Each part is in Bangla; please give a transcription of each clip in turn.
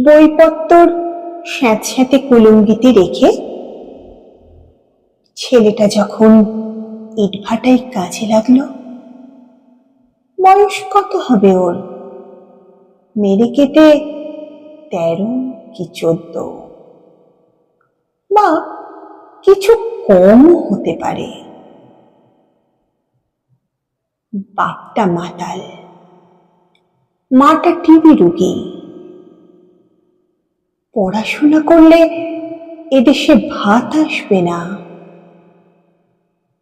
বইপত্তর স্যাঁতস্যাঁতে কুলুঙ্গিতে রেখে ছেলেটা যখন ইটভাটায় কাজে লাগলো, বয়স কত হবে ওর? মেরে কেটে 13 কি 14, বা কিছু কম হতে পারে। বাপটা মাতাল, মাটা টিবি রোগী। পড়াশোনা করলে এদেশে ভাত আসবে না,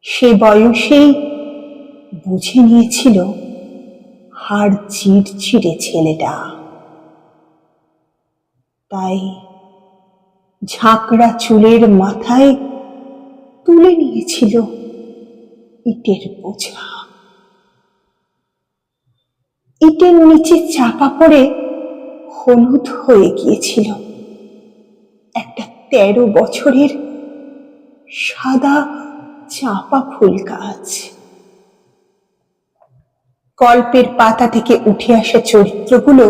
সে বয়সেই বুঝে নিয়েছিল হাড় চিড়চিড়ে ছেলেটা। তাই ঝাঁকড়া চুলের মাথায় তুলে নিয়েছিল ইটের বোঝা। ইটের নিচে চাপা পড়ে হলুদ হয়ে গিয়েছিল একটা 13 বছরের সাদা চাপা ফুল গাছ। গল্পের পাতা থেকে উঠে আসা চরিত্রগুলো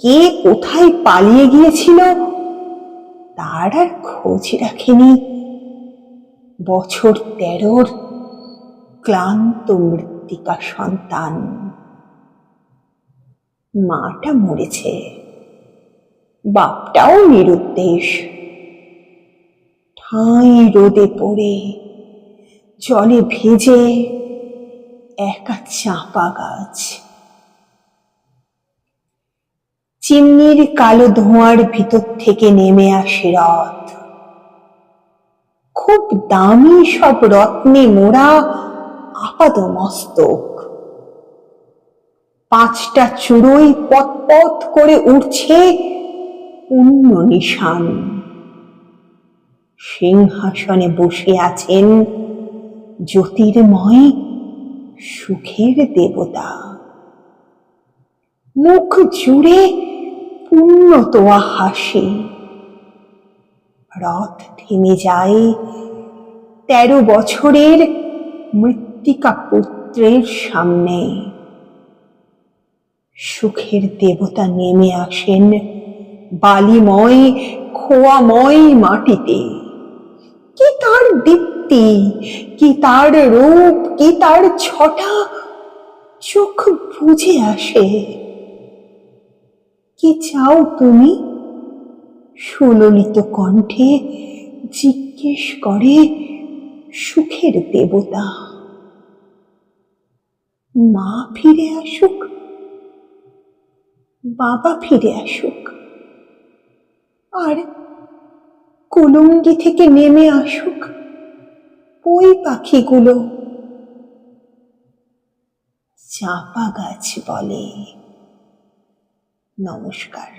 কে কোথায় পালিয়ে গিয়েছিল তার আর খোঁজ রাখেনি বছর 13 ক্লান্ত মৃত্তিকা সন্তান। মাটা মরেছে, বাপটাও নিরুদ্দেশ, ঠাঁই রোদে পড়ে জলে ভেজে একা চাঁপা গাছ। চিমনির কালো ধোঁয়ার ভিতর থেকে নেমে আসে রথ, খুব দামি সব রত্নে মোড়া আপাদমস্তক। 5টা চূড়োই পতপত করে উঠছে পুণ্য নিশান। সিংহাসনে বসে আছেন জ্যোতির্ময় সুখের দেবতা। মুখ জুড়ে পুণ্যতোয়া হাসি। রথ থেমে যায় 13 বছরের মৃত্তিকা পুত্রের সামনে। সুখের দেবতা নেমে আসেন বালিময় খোয়াময় মাটিতে। কি তার দীপ্তি, কি তার রূপ, কি তার ছটা, চোখ বুজে আসে। কি চাও তুমি? সুললিত কণ্ঠে জিজ্ঞেস করে সুখের দেবতা। মা ফিরে আসুক, বাবা ফিরে আসুক, আর কুলুঙ্গি থেকে নেমে আসুক ওই পাখিগুলো। চাঁপা গাছ বলে। নমস্কার।